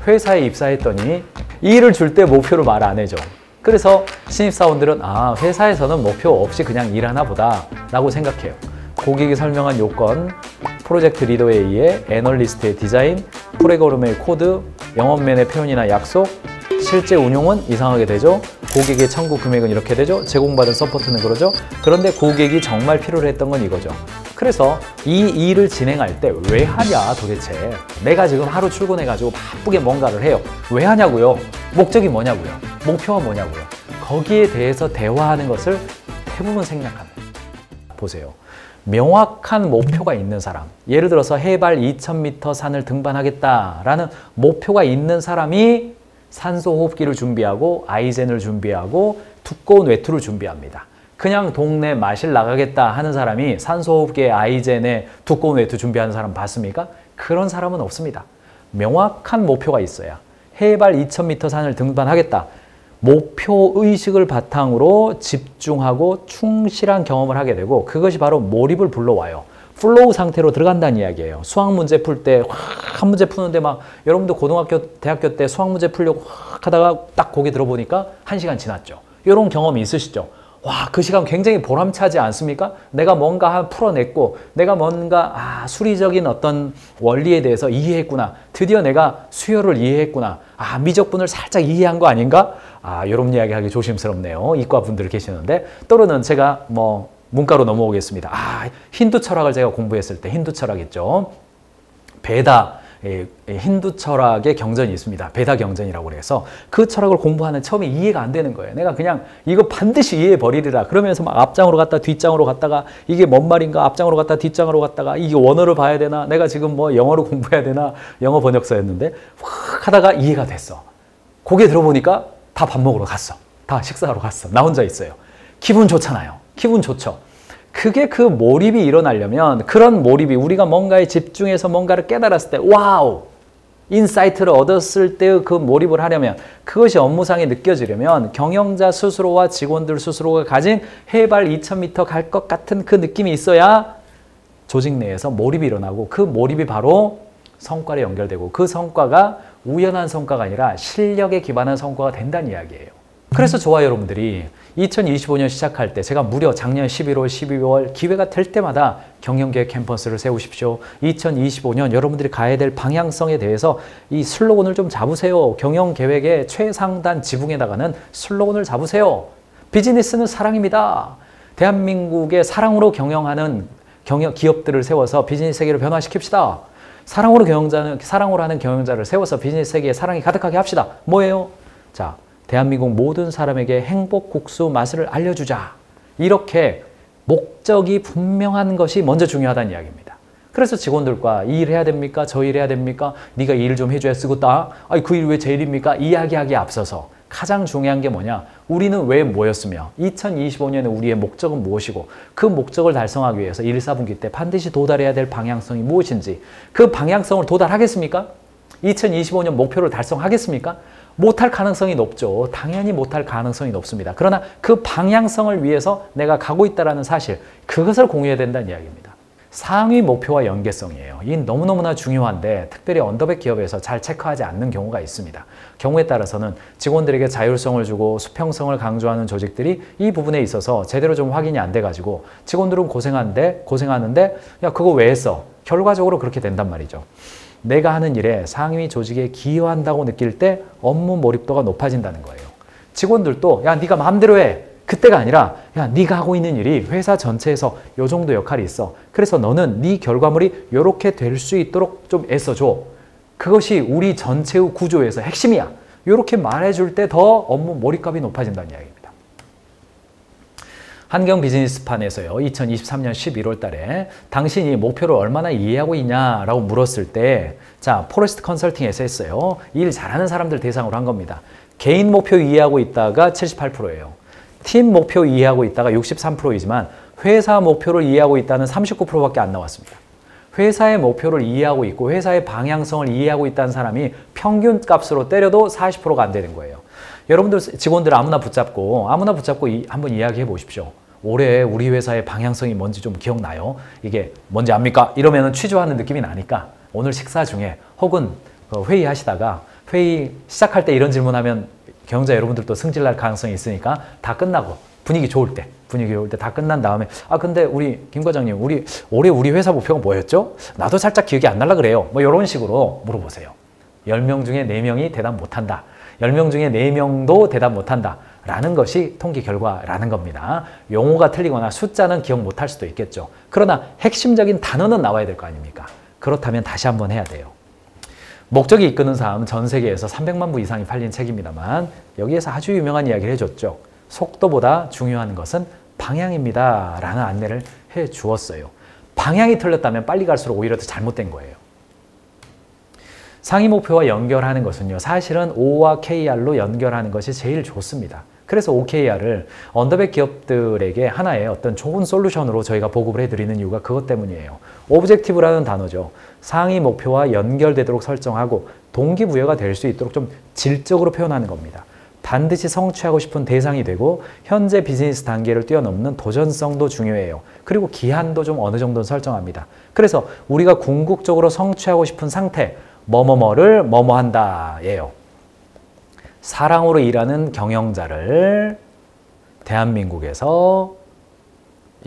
회사에 입사했더니 일을 줄 때 목표를 말 안 해줘. 그래서 신입사원들은 회사에서는 목표 없이 그냥 일하나 보다 라고 생각해요. 고객이 설명한 요건, 프로젝트 리더에 의해 애널리스트의 디자인, 프로그램의 코드, 영업맨의 표현이나 약속, 실제 운용은 이상하게 되죠. 고객의 청구 금액은 이렇게 되죠. 제공받은 서포트는 그러죠. 그런데 고객이 정말 필요로 했던 건 이거죠. 그래서 이 일을 진행할 때 왜 하냐 도대체. 내가 지금 하루 출근해가지고 바쁘게 뭔가를 해요. 왜 하냐고요? 목적이 뭐냐고요? 목표가 뭐냐고요? 거기에 대해서 대화하는 것을 대부분 생략합니다. 보세요. 명확한 목표가 있는 사람, 예를 들어서 해발 2000m 산을 등반하겠다라는 목표가 있는 사람이 산소호흡기를 준비하고 아이젠을 준비하고 두꺼운 외투를 준비합니다. 그냥 동네 마실 나가겠다 하는 사람이 산소호흡기에 아이젠에 두꺼운 외투 준비하는 사람 봤습니까? 그런 사람은 없습니다. 명확한 목표가 있어야 해발 2000m 산을 등반하겠다. 목표의식을 바탕으로 집중하고 충실한 경험을 하게 되고 그것이 바로 몰입을 불러와요. 플로우 상태로 들어간다는 이야기예요. 수학 문제 풀 때 한 문제 푸는데 막 여러분도 고등학교, 대학교 때 수학 문제 풀려고 하다가 딱 거기 들어보니까 1시간 지났죠. 이런 경험이 있으시죠? 와, 그 시간 굉장히 보람차지 않습니까? 내가 뭔가 풀어냈고 내가 뭔가 수리적인 어떤 원리에 대해서 이해했구나. 드디어 내가 수열을 이해했구나. 미적분을 살짝 이해한 거 아닌가? 이런 이야기하기 조심스럽네요. 이과 분들 계시는데 또는 제가 문과로 넘어오겠습니다. 힌두 철학을 제가 공부했을 때 힌두 철학 있죠. 베다, 힌두 철학의 경전이 있습니다. 베다 경전이라고 그래서 그 철학을 공부하는 처음에 이해가 안 되는 거예요. 내가 그냥 이거 반드시 이해해 버리리라 그러면서 막 앞장으로 갔다 뒷장으로 갔다가 이게 뭔 말인가 앞장으로 갔다 뒷장으로 갔다가 이게 원어를 봐야 되나 내가 지금 영어로 공부해야 되나 영어 번역서였는데 확 하다가 이해가 됐어. 거기에 들어보니까 다 밥 먹으러 갔어. 다 식사하러 갔어. 나 혼자 있어요. 기분 좋잖아요. 기분 좋죠. 그게 그 몰입이 일어나려면 그런 몰입이 우리가 뭔가에 집중해서 뭔가를 깨달았을 때 와우! 인사이트를 얻었을 때의 그 몰입을 하려면 그것이 업무상에 느껴지려면 경영자 스스로와 직원들 스스로가 가진 해발 2000m 갈 것 같은 그 느낌이 있어야 조직 내에서 몰입이 일어나고 그 몰입이 바로 성과로 연결되고 그 성과가 우연한 성과가 아니라 실력에 기반한 성과가 된다는 이야기예요. 그래서 저와 여러분들이 2025년 시작할 때 제가 무려 작년 11월, 12월 기회가 될 때마다 경영계획 캠퍼스를 세우십시오. 2025년 여러분들이 가야 될 방향성에 대해서 이 슬로건을 좀 잡으세요. 경영계획의 최상단 지붕에다가는 슬로건을 잡으세요. 비즈니스는 사랑입니다. 대한민국의 사랑으로 경영하는 기업들을 세워서 비즈니스 세계를 변화시킵시다. 사랑으로 하는 경영자를 세워서 비즈니스 세계에 사랑이 가득하게 합시다. 뭐예요? 자, 대한민국 모든 사람에게 행복 국수 맛을 알려주자. 이렇게 목적이 분명한 것이 먼저 중요하다는 이야기입니다. 그래서 직원들과 이 일 해야 됩니까? 저 일 해야 됩니까? 네가 이 일 좀 해줘야 쓰겠다. 그 일 왜 제 일입니까? 이야기하기에 앞서서 가장 중요한 게 뭐냐? 우리는 왜 모였으며 2025년에 우리의 목적은 무엇이고 그 목적을 달성하기 위해서 1, 4분기 때 반드시 도달해야 될 방향성이 무엇인지 그 방향성을 도달하겠습니까? 2025년 목표를 달성하겠습니까? 못할 가능성이 높죠. 당연히 못할 가능성이 높습니다. 그러나 그 방향성을 위해서 내가 가고 있다는 사실, 그것을 공유해야 된다는 이야기입니다. 상위 목표와 연계성이에요. 이 너무너무나 중요한데 특별히 언더백 기업에서 잘 체크하지 않는 경우가 있습니다. 경우에 따라서는 직원들에게 자율성을 주고 수평성을 강조하는 조직들이 이 부분에 있어서 제대로 좀 확인이 안 돼가지고 직원들은 고생하는데 야 그거 왜 했어? 결과적으로 그렇게 된단 말이죠. 내가 하는 일에 상위 조직에 기여한다고 느낄 때 업무 몰입도가 높아진다는 거예요. 직원들도 야 네가 마음대로 해. 그때가 아니라 야 네가 하고 있는 일이 회사 전체에서 요 정도 역할이 있어. 그래서 너는 네 결과물이 요렇게 될 수 있도록 좀 애써줘. 그것이 우리 전체의 구조에서 핵심이야. 요렇게 말해줄 때 더 업무 몰입감이 높아진다는 이야기입니다. 한경 비즈니스판에서요. 2023년 11월 달에 당신이 목표를 얼마나 이해하고 있냐라고 물었을 때 자, 포레스트 컨설팅에서 했어요. 일 잘하는 사람들 대상으로 한 겁니다. 개인 목표 이해하고 있다가 78%예요. 팀 목표 이해하고 있다가 63%이지만 회사 목표를 이해하고 있다는 39%밖에 안 나왔습니다. 회사의 목표를 이해하고 있고 회사의 방향성을 이해하고 있다는 사람이 평균 값으로 때려도 40%가 안 되는 거예요. 여러분들 직원들 아무나 붙잡고 한번 이야기해 보십시오. 올해 우리 회사의 방향성이 뭔지 좀 기억나요? 이게 뭔지 압니까? 이러면 취조하는 느낌이 나니까 오늘 식사 중에 혹은 회의하시다가 회의 시작할 때 이런 질문하면 경영자 여러분들도 승질날 가능성이 있으니까 다 끝나고 분위기 좋을 때 다 끝난 다음에 근데 우리 김 과장님 올해 우리 회사 목표가 뭐였죠? 나도 살짝 기억이 안 날라 그래요. 뭐 이런 식으로 물어보세요. 10명 중에 4명이 대답 못한다. 10명 중에 4명도 대답 못한다. 라는 것이 통계 결과라는 겁니다. 용어가 틀리거나 숫자는 기억 못할 수도 있겠죠. 그러나 핵심적인 단어는 나와야 될 거 아닙니까? 그렇다면 다시 한번 해야 돼요. 목적이 이끄는 삶, 전 세계에서 300만 부 이상이 팔린 책입니다만 여기에서 아주 유명한 이야기를 해줬죠. 속도보다 중요한 것은 방향입니다. 라는 안내를 해 주었어요. 방향이 틀렸다면 빨리 갈수록 오히려 더 잘못된 거예요. 상위 목표와 연결하는 것은요. 사실은 O와 KR로 연결하는 것이 제일 좋습니다. 그래서 OKR을 언더백 기업들에게 하나의 어떤 좋은 솔루션으로 저희가 보급을 해드리는 이유가 그것 때문이에요. 오브젝티브라는 단어죠. 상위 목표와 연결되도록 설정하고 동기부여가 될 수 있도록 좀 질적으로 표현하는 겁니다. 반드시 성취하고 싶은 대상이 되고 현재 비즈니스 단계를 뛰어넘는 도전성도 중요해요. 그리고 기한도 좀 어느 정도는 설정합니다. 그래서 우리가 궁극적으로 성취하고 싶은 상태, 뭐뭐뭐를 뭐뭐한다 예요. 사랑으로 일하는 경영자를 대한민국에서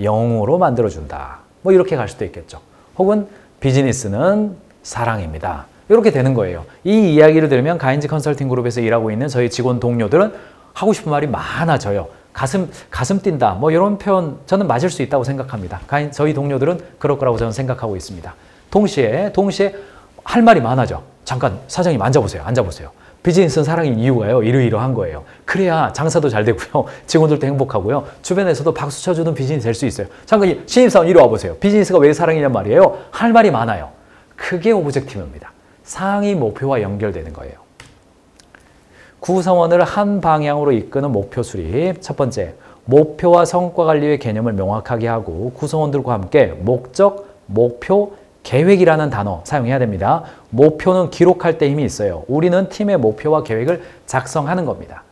영웅으로 만들어준다. 뭐 이렇게 갈 수도 있겠죠. 혹은 비즈니스는 사랑입니다. 이렇게 되는 거예요. 이 이야기를 들으면 가인지 컨설팅 그룹에서 일하고 있는 저희 직원 동료들은 하고 싶은 말이 많아져요. 가슴 뛴다. 뭐 이런 표현 저는 맞을 수 있다고 생각합니다. 저희 동료들은 그럴 거라고 저는 생각하고 있습니다. 동시에 할 말이 많아져. 잠깐 사장님 앉아보세요. 비즈니스는 사랑인 이유가요. 이러이러한 거예요. 그래야 장사도 잘 되고요. 직원들도 행복하고요. 주변에서도 박수 쳐주는 비즈니스 될 수 있어요. 잠깐 신입사원 이리 와보세요. 비즈니스가 왜 사랑이냔 말이에요. 할 말이 많아요. 그게 오브젝티브입니다. 상위 목표와 연결되는 거예요. 구성원을 한 방향으로 이끄는 목표 수립. 첫 번째, 목표와 성과 관리의 개념을 명확하게 하고 구성원들과 함께 목적, 목표, 계획이라는 단어 사용해야 됩니다. 목표는 기록할 때 힘이 있어요. 우리는 팀의 목표와 계획을 작성하는 겁니다.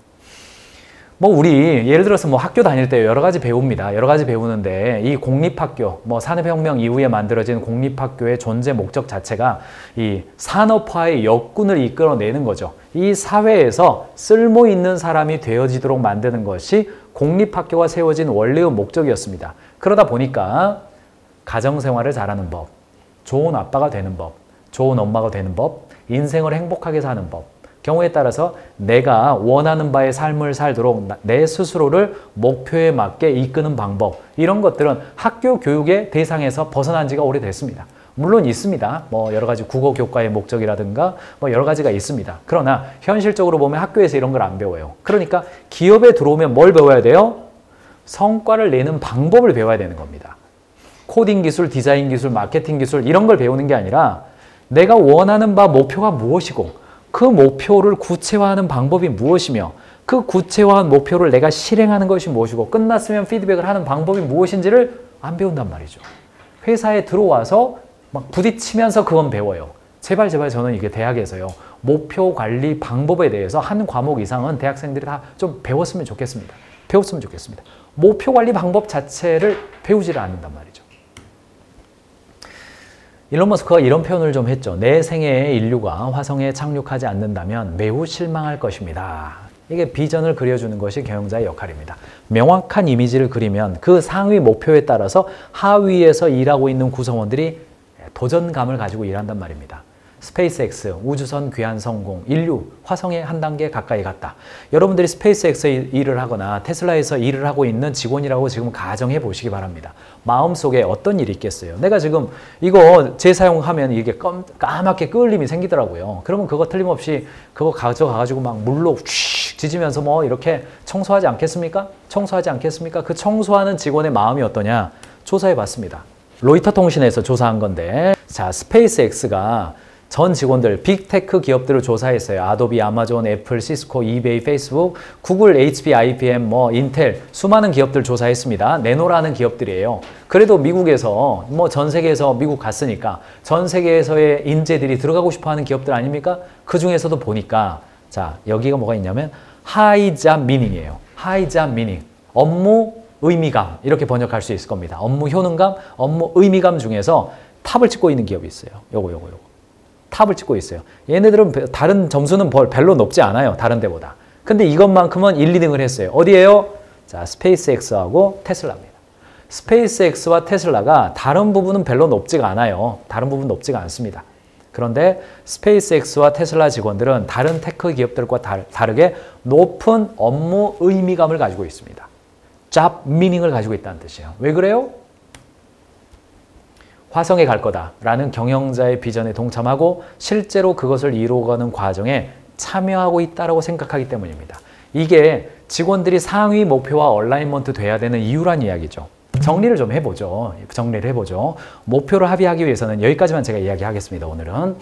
우리 예를 들어서 학교 다닐 때 여러 가지 배웁니다. 여러 가지 배우는데 이 공립학교, 산업혁명 이후에 만들어진 공립학교의 존재 목적 자체가 이 산업화의 역군을 이끌어내는 거죠. 이 사회에서 쓸모 있는 사람이 되어지도록 만드는 것이 공립학교가 세워진 원래의 목적이었습니다. 그러다 보니까 가정생활을 잘하는 법, 좋은 아빠가 되는 법, 좋은 엄마가 되는 법, 인생을 행복하게 사는 법, 경우에 따라서 내가 원하는 바의 삶을 살도록 내 스스로를 목표에 맞게 이끄는 방법, 이런 것들은 학교 교육의 대상에서 벗어난 지가 오래됐습니다. 물론 있습니다. 여러 가지 국어 교과의 목적이라든가 여러 가지가 있습니다. 그러나 현실적으로 보면 학교에서 이런 걸 안 배워요. 그러니까 기업에 들어오면 뭘 배워야 돼요? 성과를 내는 방법을 배워야 되는 겁니다. 코딩 기술, 디자인 기술, 마케팅 기술 이런 걸 배우는 게 아니라 내가 원하는 바 목표가 무엇이고 그 목표를 구체화하는 방법이 무엇이며 그 구체화한 목표를 내가 실행하는 것이 무엇이고 끝났으면 피드백을 하는 방법이 무엇인지를 안 배운단 말이죠. 회사에 들어와서 막 부딪히면서 그건 배워요. 제발 저는 이게 대학에서요. 목표 관리 방법에 대해서 한 과목 이상은 대학생들이 다 좀 배웠으면 좋겠습니다. 목표 관리 방법 자체를 배우지를 않는단 말이죠. 일론 머스크가 이런 표현을 좀 했죠. 내 생애에 인류가 화성에 착륙하지 않는다면 매우 실망할 것입니다. 이게 비전을 그려주는 것이 경영자의 역할입니다. 명확한 이미지를 그리면 그 상위 목표에 따라서 하위에서 일하고 있는 구성원들이 도전감을 가지고 일한단 말입니다. 스페이스X, 우주선 귀환 성공, 인류, 화성에 한 단계 가까이 갔다. 여러분들이 스페이스X에 일을 하거나 테슬라에서 일을 하고 있는 직원이라고 지금 가정해 보시기 바랍니다. 마음속에 어떤 일이 있겠어요? 내가 지금 이거 재사용하면 이게 까맣게 끄을림이 생기더라고요. 그러면 그거 틀림없이 그거 가져가가지고 막 물로 휙 지지면서 이렇게 청소하지 않겠습니까? 그 청소하는 직원의 마음이 어떠냐? 조사해 봤습니다. 로이터 통신에서 조사한 건데, 자, 스페이스X가 전 직원들, 빅테크 기업들을 조사했어요. 아도비, 아마존, 애플, 시스코, 이베이, 페이스북, 구글, HP, IBM, 인텔, 수많은 기업들 조사했습니다. 내노라는 기업들이에요. 그래도 미국에서, 전 세계에서 미국 갔으니까 전 세계에서의 인재들이 들어가고 싶어 하는 기업들 아닙니까? 그 중에서도 보니까, 자, 여기가 뭐가 있냐면, 하이잡 미닝이에요. 하이잡 미닝. 업무 의미감. 이렇게 번역할 수 있을 겁니다. 업무 효능감, 업무 의미감 중에서 탑을 찍고 있는 기업이 있어요. 요거. 탑을 찍고 있어요. 얘네들은 다른 점수는 별로 높지 않아요. 다른 데보다. 근데 이것만큼은 1, 2등을 했어요. 어디예요? 자, 스페이스X하고 테슬라입니다. 스페이스X와 테슬라가 다른 부분은 별로 높지가 않아요. 다른 부분 높지가 않습니다. 그런데 스페이스X와 테슬라 직원들은 다른 테크 기업들과 다르게 높은 업무 의미감을 가지고 있습니다. job meaning을 가지고 있다는 뜻이에요. 왜 그래요? 화성에 갈 거다라는 경영자의 비전에 동참하고 실제로 그것을 이루어가는 과정에 참여하고 있다고 생각하기 때문입니다. 이게 직원들이 상위 목표와 얼라이먼트 돼야 되는 이유란 이야기죠. 정리를 좀 해보죠. 목표를 합의하기 위해서는 여기까지만 제가 이야기하겠습니다. 오늘은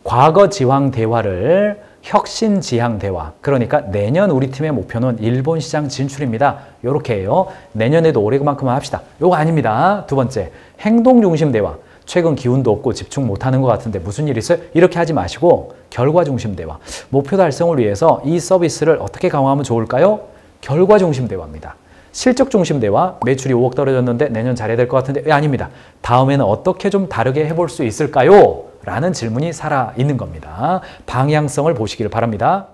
과거 지향 대화를 혁신 지향 대화. 그러니까 내년 우리 팀의 목표는 일본 시장 진출입니다. 요렇게 해요. 내년에도 올해만큼만 합시다. 요거 아닙니다. 두 번째, 행동 중심 대화. 최근 기운도 없고 집중 못하는 것 같은데 무슨 일 있어요? 이렇게 하지 마시고 결과 중심 대화. 목표 달성을 위해서 이 서비스를 어떻게 강화하면 좋을까요? 결과 중심 대화입니다. 실적 중심 대화, 매출이 5억 떨어졌는데 내년 잘해야 될 것 같은데 아닙니다. 다음에는 어떻게 좀 다르게 해볼 수 있을까요? 라는 질문이 살아있는 겁니다. 방향성을 보시길 바랍니다.